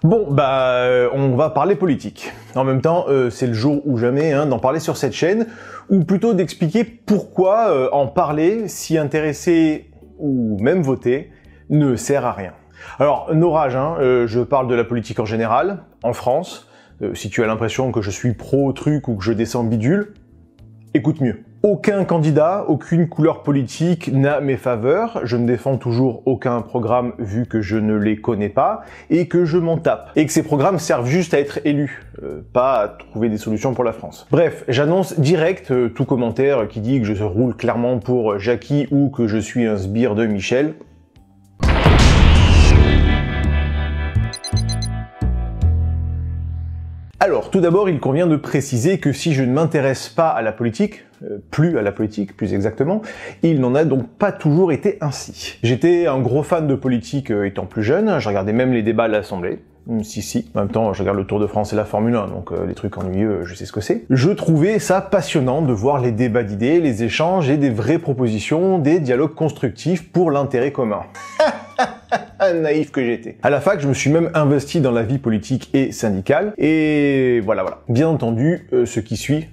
Bon, on va parler politique. En même temps, c'est le jour ou jamais d'en parler sur cette chaîne, ou plutôt d'expliquer pourquoi en parler, s'y intéresser ou même voter, ne sert à rien. Alors, no rage, je parle de la politique en général, en France. Si tu as l'impression que je suis pro-truc ou que je descends bidule, écoute mieux. Aucun candidat, aucune couleur politique n'a mes faveurs, je ne défends toujours aucun programme vu que je ne les connais pas, et que je m'en tape. Et que ces programmes servent juste à être élus, pas à trouver des solutions pour la France. Bref, j'annonce direct tout commentaire qui dit que je roule clairement pour Jackie ou que je suis un sbire de Michel. Alors, tout d'abord, il convient de préciser que si je ne m'intéresse pas à la politique, plus à la politique, plus exactement, il n'en a donc pas toujours été ainsi. J'étais un gros fan de politique étant plus jeune, je regardais même les débats à l'Assemblée. Si. En même temps, je regarde le Tour de France et la Formule 1, donc les trucs ennuyeux, je sais ce que c'est. Je trouvais ça passionnant de voir les débats d'idées, les échanges et des vraies propositions, des dialogues constructifs pour l'intérêt commun. Naïf que j'étais. À la fac, je me suis même investi dans la vie politique et syndicale, et voilà. Bien entendu, ce qui suit,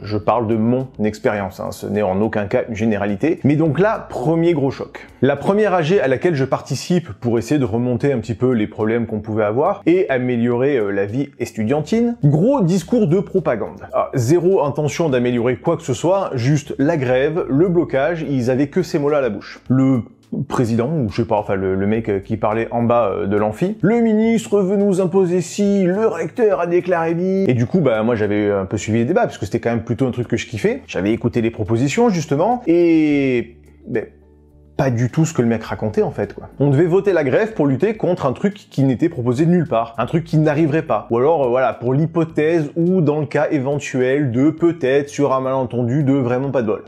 je parle de mon expérience, ce n'est en aucun cas une généralité, mais donc là, premier gros choc. La première AG à laquelle je participe pour essayer de remonter un petit peu les problèmes qu'on pouvait avoir et améliorer la vie estudiantine, gros discours de propagande. Zéro intention d'améliorer quoi que ce soit, juste la grève, le blocage, ils avaient que ces mots-là à la bouche. Le président, ou je sais pas, enfin le mec qui parlait en bas de l'amphi. Le ministre veut nous imposer ci, le recteur a déclaré bi. Et du coup, moi j'avais un peu suivi les débats, parce que c'était quand même plutôt un truc que je kiffais. J'avais écouté les propositions, justement, et pas du tout ce que le mec racontait en fait, quoi. On devait voter la grève pour lutter contre un truc qui n'était proposé nulle part, un truc qui n'arriverait pas. Ou alors, voilà, pour l'hypothèse ou dans le cas éventuel de peut-être sur un malentendu de vraiment pas de bol.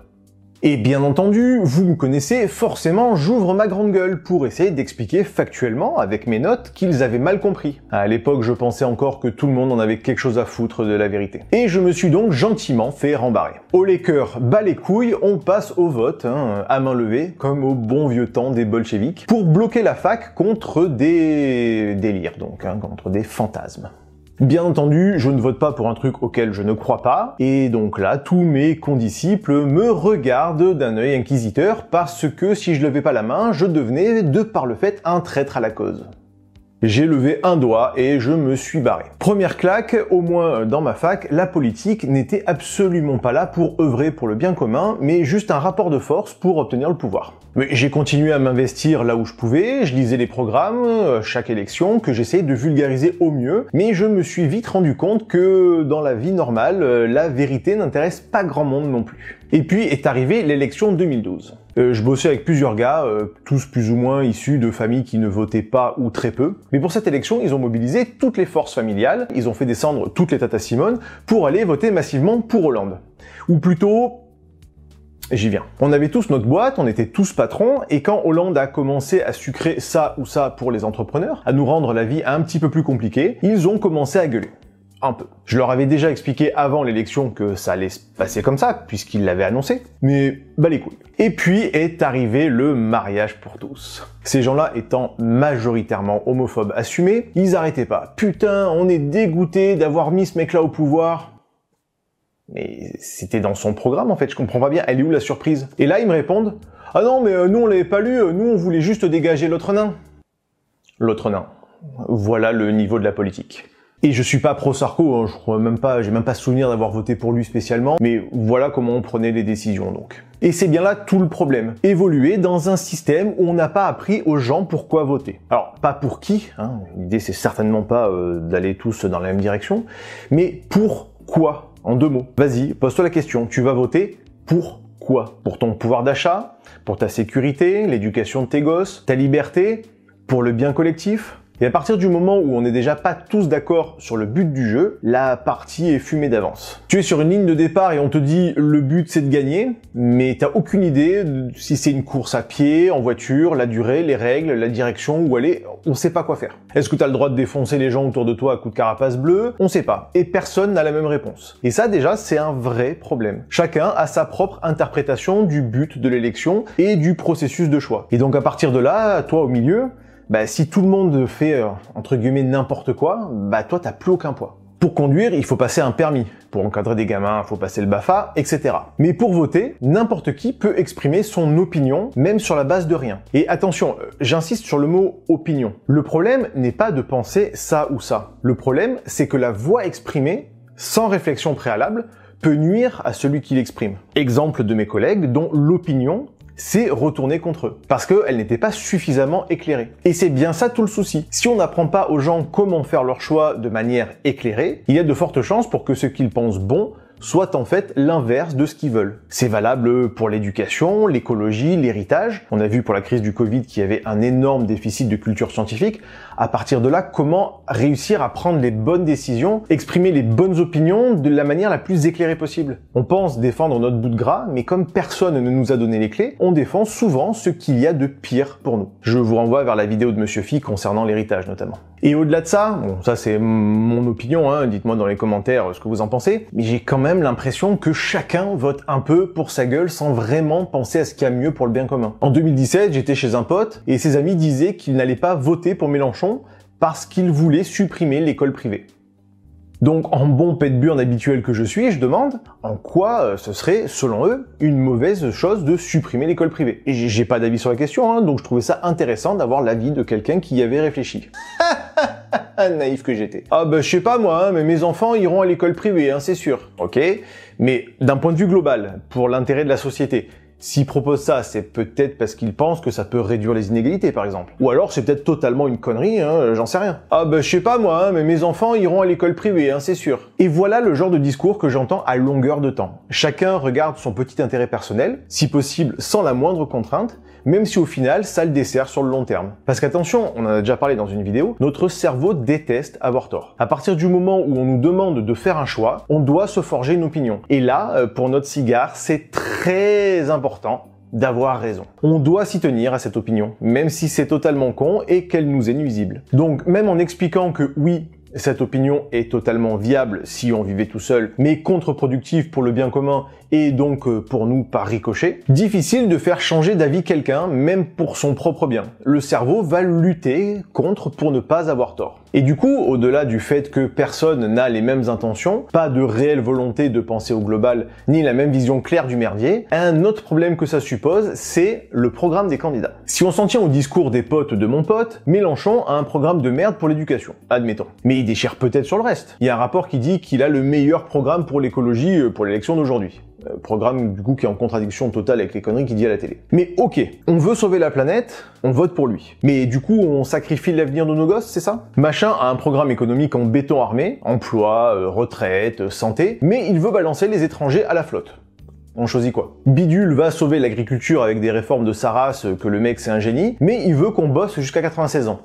Et bien entendu, vous me connaissez, forcément j'ouvre ma grande gueule pour essayer d'expliquer factuellement, avec mes notes, qu'ils avaient mal compris. À l'époque, je pensais encore que tout le monde en avait quelque chose à foutre de la vérité. Et je me suis donc gentiment fait rembarrer. Au les cœurs, bas les couilles, on passe au vote, à main levée, comme au bon vieux temps des bolcheviks, pour bloquer la fac contre des délires, donc, contre des fantasmes. Bien entendu, je ne vote pas pour un truc auquel je ne crois pas, et donc là, tous mes condisciples me regardent d'un œil inquisiteur parce que si je levais pas la main, je devenais, de par le fait, un traître à la cause. J'ai levé un doigt et je me suis barré. Première claque, au moins dans ma fac, la politique n'était absolument pas là pour œuvrer pour le bien commun, mais juste un rapport de force pour obtenir le pouvoir. Mais j'ai continué à m'investir là où je pouvais, je lisais les programmes, chaque élection, que j'essayais de vulgariser au mieux, mais je me suis vite rendu compte que dans la vie normale, la vérité n'intéresse pas grand monde non plus. Et puis est arrivée l'élection 2012. Je bossais avec plusieurs gars, tous plus ou moins issus de familles qui ne votaient pas ou très peu. Mais pour cette élection, ils ont mobilisé toutes les forces familiales, ils ont fait descendre toutes les tatas Simone pour aller voter massivement pour Hollande. Ou plutôt, j'y viens. On avait tous notre boîte, on était tous patrons, et quand Hollande a commencé à sucrer ça ou ça pour les entrepreneurs, à nous rendre la vie un petit peu plus compliquée, ils ont commencé à gueuler. Un peu. Je leur avais déjà expliqué avant l'élection que ça allait se passer comme ça, puisqu'ils l'avaient annoncé, mais les couilles. Et puis est arrivé le mariage pour tous. Ces gens-là étant majoritairement homophobes assumés, ils arrêtaient pas. Putain, on est dégoûtés d'avoir mis ce mec-là au pouvoir. Mais c'était dans son programme en fait, je comprends pas bien, elle est où la surprise? Et là ils me répondent, ah non mais nous on l'avait pas lu, nous on voulait juste dégager l'autre nain. L'autre nain. Voilà le niveau de la politique. Et je suis pas pro-Sarko, je crois même pas, j'ai même pas souvenir d'avoir voté pour lui spécialement, mais voilà comment on prenait les décisions donc. Et c'est bien là tout le problème. Évoluer dans un système où on n'a pas appris aux gens pourquoi voter. Alors, pas pour qui, l'idée c'est certainement pas d'aller tous dans la même direction, mais pourquoi, en 2 mots. Vas-y, pose-toi la question, tu vas voter pourquoi? Pour ton pouvoir d'achat? Pour ta sécurité? L'éducation de tes gosses? Ta liberté? Pour le bien collectif? Et à partir du moment où on n'est déjà pas tous d'accord sur le but du jeu, la partie est fumée d'avance. Tu es sur une ligne de départ et on te dit le but c'est de gagner, mais t'as aucune idée si c'est une course à pied, en voiture, la durée, les règles, la direction, où aller, on sait pas quoi faire. Est-ce que t'as le droit de défoncer les gens autour de toi à coups de carapace bleue? On sait pas. Et personne n'a la même réponse. Et ça déjà c'est un vrai problème. Chacun a sa propre interprétation du but de l'élection et du processus de choix. Et donc à partir de là, toi au milieu, bah si tout le monde fait entre guillemets n'importe quoi, bah toi t'as plus aucun poids. Pour conduire, il faut passer un permis. Pour encadrer des gamins, il faut passer le BAFA, etc. Mais pour voter, n'importe qui peut exprimer son opinion, même sur la base de rien. Et attention, j'insiste sur le mot opinion. Le problème n'est pas de penser ça ou ça. Le problème, c'est que la voix exprimée, sans réflexion préalable, peut nuire à celui qui l'exprime. Exemple de mes collègues dont l'opinion s'est retournée contre eux, parce qu'elle n'était pas suffisamment éclairée. Et c'est bien ça tout le souci. Si on n'apprend pas aux gens comment faire leur choix de manière éclairée, il y a de fortes chances pour que ce qu'ils pensent bon soit en fait l'inverse de ce qu'ils veulent. C'est valable pour l'éducation, l'écologie, l'héritage. On a vu pour la crise du Covid qu'il y avait un énorme déficit de culture scientifique. À partir de là, comment réussir à prendre les bonnes décisions, exprimer les bonnes opinions de la manière la plus éclairée possible. On pense défendre notre bout de gras, mais comme personne ne nous a donné les clés, on défend souvent ce qu'il y a de pire pour nous. Je vous renvoie vers la vidéo de Monsieur Phi concernant l'héritage notamment. Et au-delà de ça, bon, ça c'est mon opinion, hein, dites-moi dans les commentaires ce que vous en pensez, mais j'ai quand même l'impression que chacun vote un peu pour sa gueule sans vraiment penser à ce qu'il y a mieux pour le bien commun. En 2017, j'étais chez un pote et ses amis disaient qu'ils n'allaient pas voter pour Mélenchon parce qu'ils voulaient supprimer l'école privée. Donc, en bon pet de burne habituel que je suis, je demande en quoi ce serait, selon eux, une mauvaise chose de supprimer l'école privée. Et j'ai pas d'avis sur la question, hein, donc je trouvais ça intéressant d'avoir l'avis de quelqu'un qui y avait réfléchi. Naïf que j'étais. Ah bah je sais pas moi, hein, mais mes enfants iront à l'école privée, hein, c'est sûr. Ok, mais d'un point de vue global, pour l'intérêt de la société, s'ils proposent ça, c'est peut-être parce qu'ils pensent que ça peut réduire les inégalités, par exemple. Ou alors c'est peut-être totalement une connerie, hein, j'en sais rien. Ah bah je sais pas moi, hein, mais mes enfants iront à l'école privée, hein, c'est sûr. Et voilà le genre de discours que j'entends à longueur de temps. Chacun regarde son petit intérêt personnel, si possible sans la moindre contrainte, même si au final, ça le dessert sur le long terme. Parce qu'attention, on en a déjà parlé dans une vidéo, notre cerveau déteste avoir tort. À partir du moment où on nous demande de faire un choix, on doit se forger une opinion. Et là, pour notre cigare, c'est très important d'avoir raison. On doit s'y tenir à cette opinion, même si c'est totalement con et qu'elle nous est nuisible. Donc, même en expliquant que oui, cette opinion est totalement viable si on vivait tout seul, mais contre-productive pour le bien commun et donc pour nous par ricochet, difficile de faire changer d'avis quelqu'un, même pour son propre bien. Le cerveau va lutter contre pour ne pas avoir tort. Et du coup, au-delà du fait que personne n'a les mêmes intentions, pas de réelle volonté de penser au global, ni la même vision claire du merdier, un autre problème que ça suppose, c'est le programme des candidats. Si on s'en tient au discours des potes de mon pote, Mélenchon a un programme de merde pour l'éducation, admettons. Mais il déchire peut-être sur le reste. Il y a un rapport qui dit qu'il a le meilleur programme pour l'écologie pour l'élection d'aujourd'hui. Programme du coup qui est en contradiction totale avec les conneries qu'il dit à la télé. Mais ok, on veut sauver la planète, on vote pour lui. Mais du coup on sacrifie l'avenir de nos gosses, c'est ça? Machin a un programme économique en béton armé, emploi, retraite, santé, mais il veut balancer les étrangers à la flotte. On choisit quoi? Bidule va sauver l'agriculture avec des réformes de sa race, que le mec c'est un génie, mais il veut qu'on bosse jusqu'à 96 ans.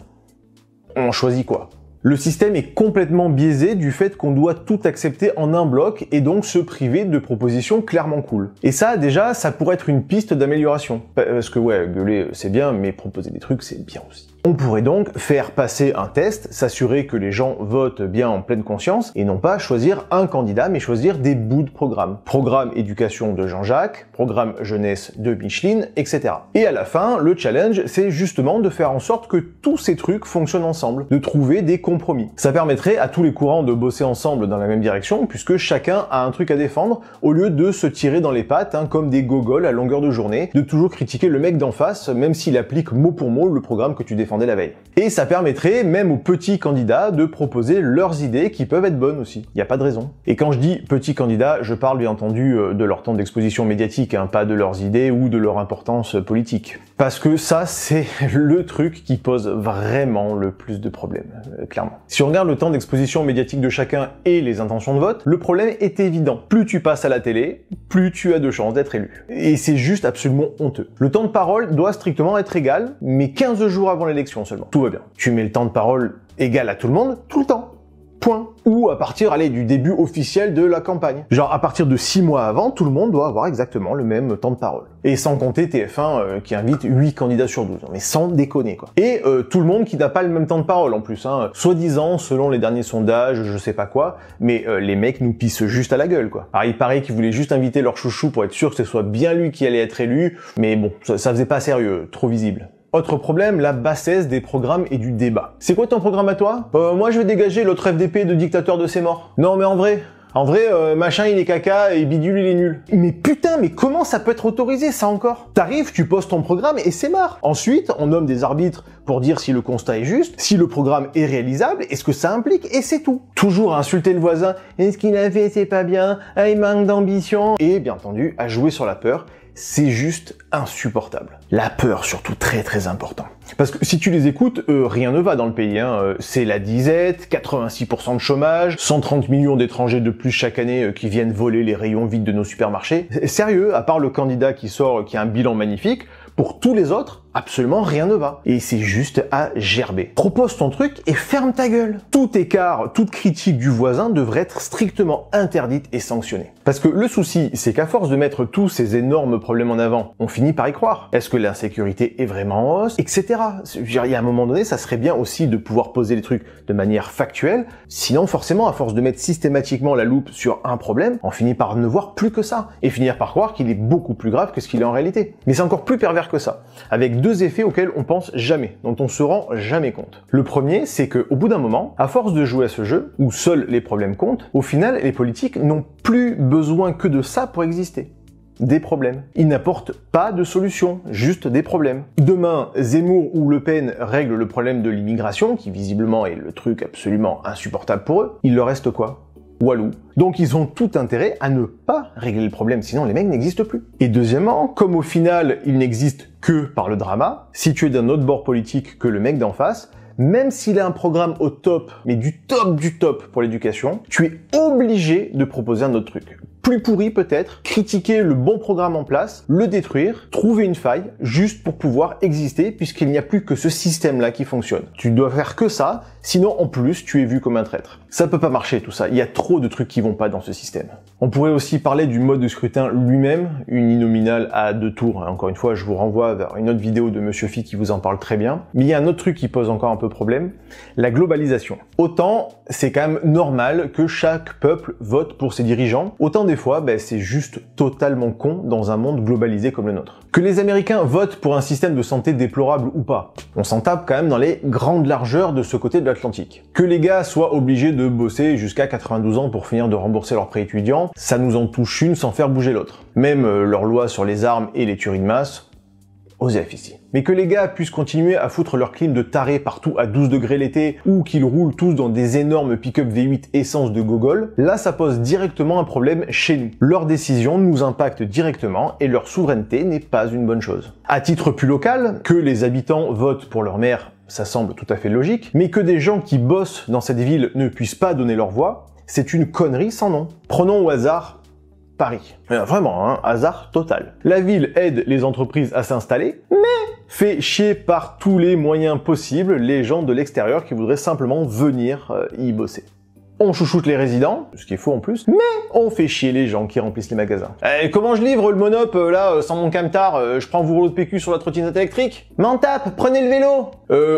On choisit quoi? Le système est complètement biaisé du fait qu'on doit tout accepter en un bloc et donc se priver de propositions clairement cool. Et ça, déjà, ça pourrait être une piste d'amélioration. Parce que ouais, gueuler c'est bien, mais proposer des trucs c'est bien aussi. On pourrait donc faire passer un test, s'assurer que les gens votent bien en pleine conscience, et non pas choisir un candidat, mais choisir des bouts de programme. Programme éducation de Jean-Jacques, programme jeunesse de Micheline, etc. Et à la fin, le challenge, c'est justement de faire en sorte que tous ces trucs fonctionnent ensemble, de trouver des compromis. Ça permettrait à tous les courants de bosser ensemble dans la même direction, puisque chacun a un truc à défendre, au lieu de se tirer dans les pattes, hein, comme des gogoles à longueur de journée, de toujours critiquer le mec d'en face, même s'il applique mot pour mot le programme que tu défends la veille. Et ça permettrait même aux petits candidats de proposer leurs idées qui peuvent être bonnes aussi. Il n'y a pas de raison. Et quand je dis petits candidats, je parle bien entendu de leur temps d'exposition médiatique, hein, pas de leurs idées ou de leur importance politique. Parce que ça, c'est le truc qui pose vraiment le plus de problèmes, clairement. Si on regarde le temps d'exposition médiatique de chacun et les intentions de vote, le problème est évident. Plus tu passes à la télé, plus tu as de chances d'être élu. Et c'est juste absolument honteux. Le temps de parole doit strictement être égal, mais 15 jours avant l'élection seulement. Tout va bien. Tu mets le temps de parole égal à tout le monde, tout le temps. Point. Ou à partir, allez, du début officiel de la campagne. Genre, à partir de 6 mois avant, tout le monde doit avoir exactement le même temps de parole. Et sans compter TF1 qui invite 8 candidats sur 12. Mais sans déconner, quoi. Et tout le monde qui n'a pas le même temps de parole, en plus, hein. Soi-disant, selon les derniers sondages, je sais pas quoi, mais les mecs nous pissent juste à la gueule, quoi. Alors, il paraît qu'ils voulaient juste inviter leur chouchou pour être sûr que ce soit bien lui qui allait être élu, mais bon, ça faisait pas sérieux, trop visible. Autre problème, la bassesse des programmes et du débat. C'est quoi ton programme à toi? Moi je vais dégager l'autre FDP de dictateur de ses morts. Non mais en vrai, machin il est caca et bidule il est nul. Mais putain, mais comment ça peut être autorisé ça encore? T'arrives, tu poses ton programme et c'est marre. Ensuite, on nomme des arbitres pour dire si le constat est juste, si le programme est réalisable et ce que ça implique, et c'est tout. Toujours à insulter le voisin, et ce qu'il a fait c'est pas bien, il manque d'ambition, et bien entendu à jouer sur la peur. C'est juste insupportable. La peur surtout, très très important. Parce que si tu les écoutes, rien ne va dans le pays. C'est la disette, 86% de chômage, 130 millions d'étrangers de plus chaque année qui viennent voler les rayons vides de nos supermarchés. Sérieux, à part le candidat qui sort, qui a un bilan magnifique, pour tous les autres, absolument rien ne va. Et c'est juste à gerber. Propose ton truc et ferme ta gueule. Tout écart, toute critique du voisin devrait être strictement interdite et sanctionnée. Parce que le souci, c'est qu'à force de mettre tous ces énormes problèmes en avant, on finit par y croire. Est-ce que l'insécurité est vraiment en hausse, etc. Il y a un moment donné, ça serait bien aussi de pouvoir poser les trucs de manière factuelle. Sinon, forcément, à force de mettre systématiquement la loupe sur un problème, on finit par ne voir plus que ça. Et finir par croire qu'il est beaucoup plus grave que ce qu'il est en réalité. Mais c'est encore plus pervers que ça. Avec deux effets auxquels on pense jamais, dont on se rend jamais compte. Le premier, c'est que au bout d'un moment, à force de jouer à ce jeu, où seuls les problèmes comptent, au final, les politiques n'ont plus besoin que de ça pour exister. Des problèmes. Ils n'apportent pas de solution, juste des problèmes. Demain, Zemmour ou Le Pen règlent le problème de l'immigration, qui visiblement est le truc absolument insupportable pour eux. Il leur reste quoi? Walou. Donc ils ont tout intérêt à ne pas régler le problème, sinon les mecs n'existent plus. Et deuxièmement, comme au final ils n'existent que par le drama, si tu es d'un autre bord politique que le mec d'en face, même s'il a un programme au top, mais du top pour l'éducation, tu es obligé de proposer un autre truc. Plus pourri peut-être, critiquer le bon programme en place, le détruire, trouver une faille, juste pour pouvoir exister, puisqu'il n'y a plus que ce système-là qui fonctionne. Tu dois faire que ça, sinon en plus tu es vu comme un traître. Ça peut pas marcher tout ça, il y a trop de trucs qui vont pas dans ce système. On pourrait aussi parler du mode de scrutin lui-même, uninominal à 2 tours. Encore une fois, je vous renvoie vers une autre vidéo de Monsieur Phi qui vous en parle très bien. Mais il y a un autre truc qui pose encore un peu problème, la globalisation. Autant c'est quand même normal que chaque peuple vote pour ses dirigeants, autant des fois c'est juste totalement con dans un monde globalisé comme le nôtre. Que les Américains votent pour un système de santé déplorable ou pas, on s'en tape quand même dans les grandes largeurs de ce côté de l'Atlantique. Que les gars soient obligés de bosser jusqu'à 92 ans pour finir de rembourser leurs prêts étudiants, ça nous en touche une sans faire bouger l'autre. Même leur loi sur les armes et les tueries de masse, OSEF ici. Mais que les gars puissent continuer à foutre leur clim de taré partout à 12 degrés l'été, ou qu'ils roulent tous dans des énormes pick-up V8 essence de gogol, là ça pose directement un problème chez nous. Leurs décisions nous impactent directement et leur souveraineté n'est pas une bonne chose. À titre plus local, que les habitants votent pour leur maire, ça semble tout à fait logique, mais que des gens qui bossent dans cette ville ne puissent pas donner leur voix, c'est une connerie sans nom. Prenons au hasard Paris. Vraiment, hasard total. La ville aide les entreprises à s'installer, mais fait chier par tous les moyens possibles les gens de l'extérieur qui voudraient simplement venir y bosser. On chouchoute les résidents, ce qui est faux en plus, mais on fait chier les gens qui remplissent les magasins. Comment je livre le monop là sans mon camtar? Je prends vos rouleaux de PQ sur la trottinette électrique? M'en tape, prenez le vélo.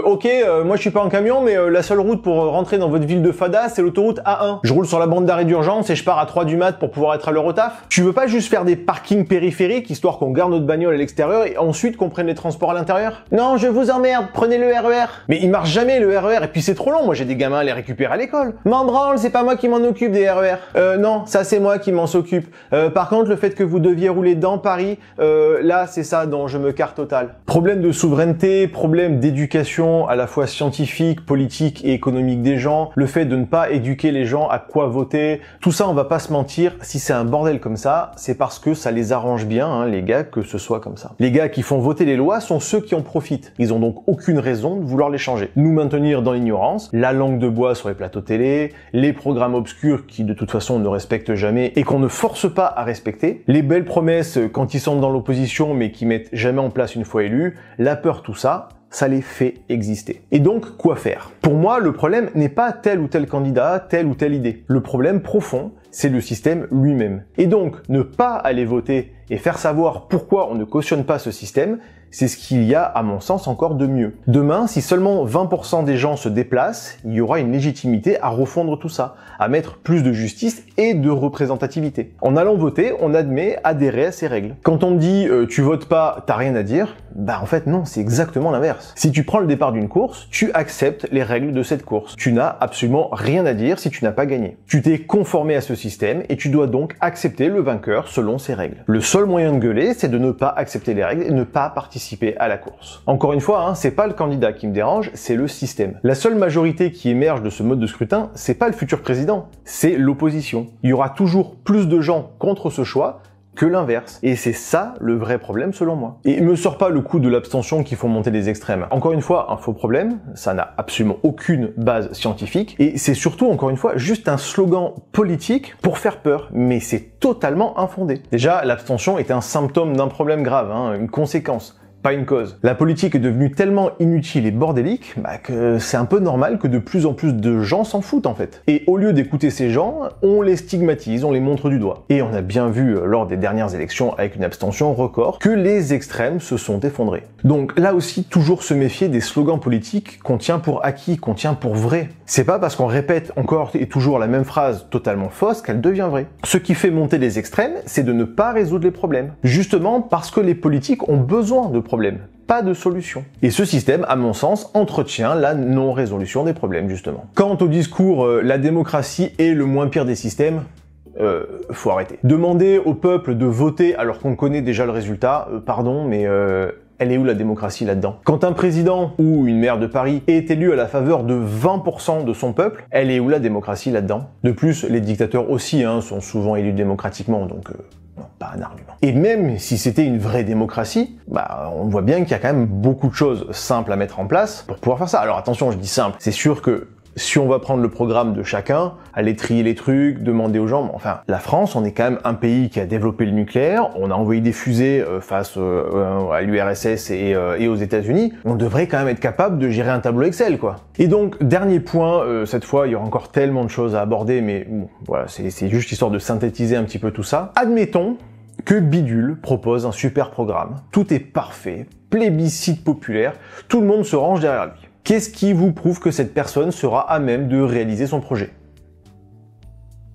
Ok, moi je suis pas en camion, mais la seule route pour rentrer dans votre ville de Fada, c'est l'autoroute A1. Je roule sur la bande d'arrêt d'urgence et je pars à 3 du mat pour pouvoir être à l'heure au taf. Tu veux pas juste faire des parkings périphériques histoire qu'on garde notre bagnole à l'extérieur et ensuite qu'on prenne les transports à l'intérieur? Non, je vous emmerde, prenez le RER. Mais il marche jamais le RER et puis c'est trop long, moi j'ai des gamins à les récupérer à l'école. M'en branle, c'est pas moi qui m'en occupe des RER. Non, ça c'est moi qui m'en s'occupe. Par contre, le fait que vous deviez rouler dans Paris, là c'est ça dont je me carte total. Problème de souveraineté, problème d'éducation à la fois scientifique, politique et économique des gens, le fait de ne pas éduquer les gens à quoi voter, tout ça on va pas se mentir, si c'est un bordel comme ça, c'est parce que ça les arrange bien, les gars, que ce soit comme ça. Les gars qui font voter les lois sont ceux qui en profitent. Ils ont donc aucune raison de vouloir les changer. Nous maintenir dans l'ignorance, la langue de bois sur les plateaux télé, les programmes obscurs qui de toute façon ne respectent jamais et qu'on ne force pas à respecter, les belles promesses quand ils sont dans l'opposition mais qui mettent jamais en place une fois élus, la peur, tout ça, ça les fait exister. Et donc, quoi faire? Pour moi, le problème n'est pas tel ou tel candidat, telle ou telle idée. Le problème profond, c'est le système lui-même. Et donc, ne pas aller voter et faire savoir pourquoi on ne cautionne pas ce système, C'est ce qu'il y a, à mon sens, encore de mieux. Demain, si seulement 20% des gens se déplacent, il y aura une légitimité à refondre tout ça, à mettre plus de justice et de représentativité. En allant voter, on admet adhérer à ces règles. Quand on dit tu votes pas, t'as rien à dire, bah en fait non, c'est exactement l'inverse. Si tu prends le départ d'une course, tu acceptes les règles de cette course. Tu n'as absolument rien à dire si tu n'as pas gagné. Tu t'es conformé à ce système et tu dois donc accepter le vainqueur selon ces règles. Le seul moyen de gueuler, c'est de ne pas accepter les règles et ne pas participer à la course. Encore une fois, c'est pas le candidat qui me dérange, c'est le système. La seule majorité qui émerge de ce mode de scrutin, c'est pas le futur président, c'est l'opposition. Il y aura toujours plus de gens contre ce choix que l'inverse. Et c'est ça le vrai problème selon moi. Et me sort pas le coup de l'abstention qui font monter les extrêmes. Encore une fois, un faux problème, ça n'a absolument aucune base scientifique, et c'est surtout, encore une fois, juste un slogan politique pour faire peur, mais c'est totalement infondé. Déjà, l'abstention est un symptôme d'un problème grave, une conséquence, pas une cause. La politique est devenue tellement inutile et bordélique que c'est un peu normal que de plus en plus de gens s'en foutent en fait. Et au lieu d'écouter ces gens, on les stigmatise, on les montre du doigt. Et on a bien vu lors des dernières élections avec une abstention record que les extrêmes se sont effondrés. Donc là aussi, toujours se méfier des slogans politiques qu'on tient pour acquis, qu'on tient pour vrai. C'est pas parce qu'on répète encore et toujours la même phrase totalement fausse qu'elle devient vraie. Ce qui fait monter les extrêmes, c'est de ne pas résoudre les problèmes. Justement parce que les politiques ont besoin de problèmes, pas de solutions. Et ce système, à mon sens, entretient la non-résolution des problèmes, justement. Quant au discours « la démocratie est le moins pire des systèmes », faut arrêter. Demander au peuple de voter alors qu'on connaît déjà le résultat, pardon, mais elle est où la démocratie là-dedans? Quand un président ou une maire de Paris est élu à la faveur de 20% de son peuple, elle est où la démocratie là-dedans? De plus, les dictateurs aussi sont souvent élus démocratiquement, donc non, pas un argument. Et même si c'était une vraie démocratie, on voit bien qu'il y a quand même beaucoup de choses simples à mettre en place pour pouvoir faire ça. Alors attention, je dis simple, c'est sûr que si on va prendre le programme de chacun, aller trier les trucs, demander aux gens, enfin, la France, on est quand même un pays qui a développé le nucléaire, on a envoyé des fusées face à l'URSS et aux États-Unis, on devrait quand même être capable de gérer un tableau Excel, quoi. Et donc, dernier point, cette fois, il y aura encore tellement de choses à aborder, mais bon, voilà, c'est juste histoire de synthétiser un petit peu tout ça. Admettons que Bidule propose un super programme, tout est parfait, plébiscite populaire, tout le monde se range derrière lui. Qu'est-ce qui vous prouve que cette personne sera à même de réaliser son projet?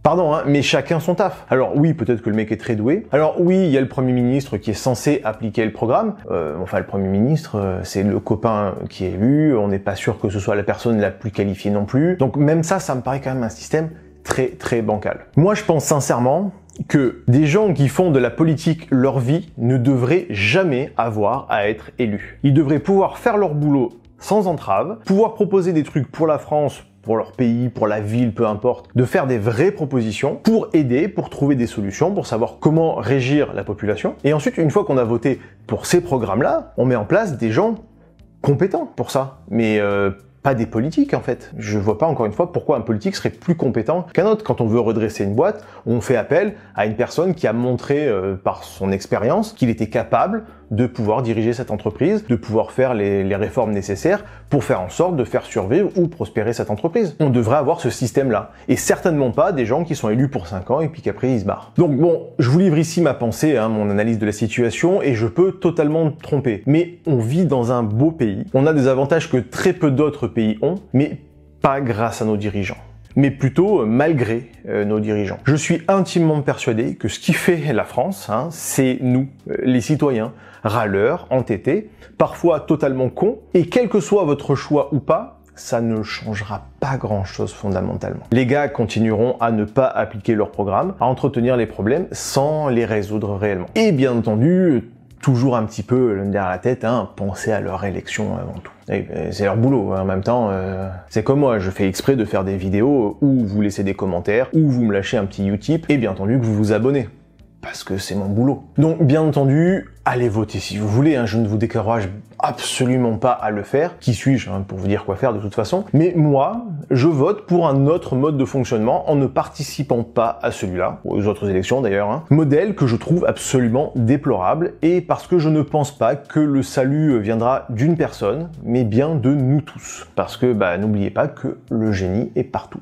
Pardon, mais chacun son taf. Alors oui, peut-être que le mec est très doué. Alors oui, il y a le Premier ministre qui est censé appliquer le programme. Enfin, le Premier ministre, c'est le copain qui est élu, on n'est pas sûr que ce soit la personne la plus qualifiée non plus. Donc même ça me paraît quand même un système très très bancal. Moi, je pense sincèrement que des gens qui font de la politique leur vie ne devraient jamais avoir à être élus. Ils devraient pouvoir faire leur boulot sans entrave, pouvoir proposer des trucs pour la France, pour leur pays, pour la ville, peu importe, de faire des vraies propositions pour aider, pour trouver des solutions, pour savoir comment régir la population. Et ensuite, une fois qu'on a voté pour ces programmes-là, on met en place des gens compétents pour ça. Mais pas des politiques en fait. Je vois pas encore une fois pourquoi un politique serait plus compétent qu'un autre. Quand on veut redresser une boîte, on fait appel à une personne qui a montré par son expérience qu'il était capable de pouvoir diriger cette entreprise, de pouvoir faire les réformes nécessaires pour faire en sorte de faire survivre ou prospérer cette entreprise. On devrait avoir ce système-là. Et certainement pas des gens qui sont élus pour 5 ans et puis qu'après ils se barrent. Donc bon, je vous livre ici ma pensée, mon analyse de la situation, et je peux totalement me tromper. Mais on vit dans un beau pays. On a des avantages que très peu d'autres pays ont, mais pas grâce à nos dirigeants, mais plutôt malgré nos dirigeants. Je suis intimement persuadé que ce qui fait la France, c'est nous, les citoyens, râleurs, entêtés, parfois totalement cons, et quel que soit votre choix ou pas, ça ne changera pas grand-chose fondamentalement. Les gars continueront à ne pas appliquer leur programme, à entretenir les problèmes sans les résoudre réellement. Et bien entendu, toujours un petit peu derrière la tête, penser à leur élection avant tout. C'est leur boulot, en même temps, c'est comme moi, je fais exprès de faire des vidéos où vous laissez des commentaires, où vous me lâchez un petit Utip, et bien entendu que vous vous abonnez. Parce que c'est mon boulot. Donc, bien entendu, allez voter si vous voulez, je ne vous décourage absolument pas à le faire. Qui suis-je pour vous dire quoi faire de toute façon? Mais moi, je vote pour un autre mode de fonctionnement en ne participant pas à celui-là, aux autres élections d'ailleurs. Modèle que je trouve absolument déplorable, et parce que je ne pense pas que le salut viendra d'une personne, mais bien de nous tous. Parce que, n'oubliez pas que le génie est partout.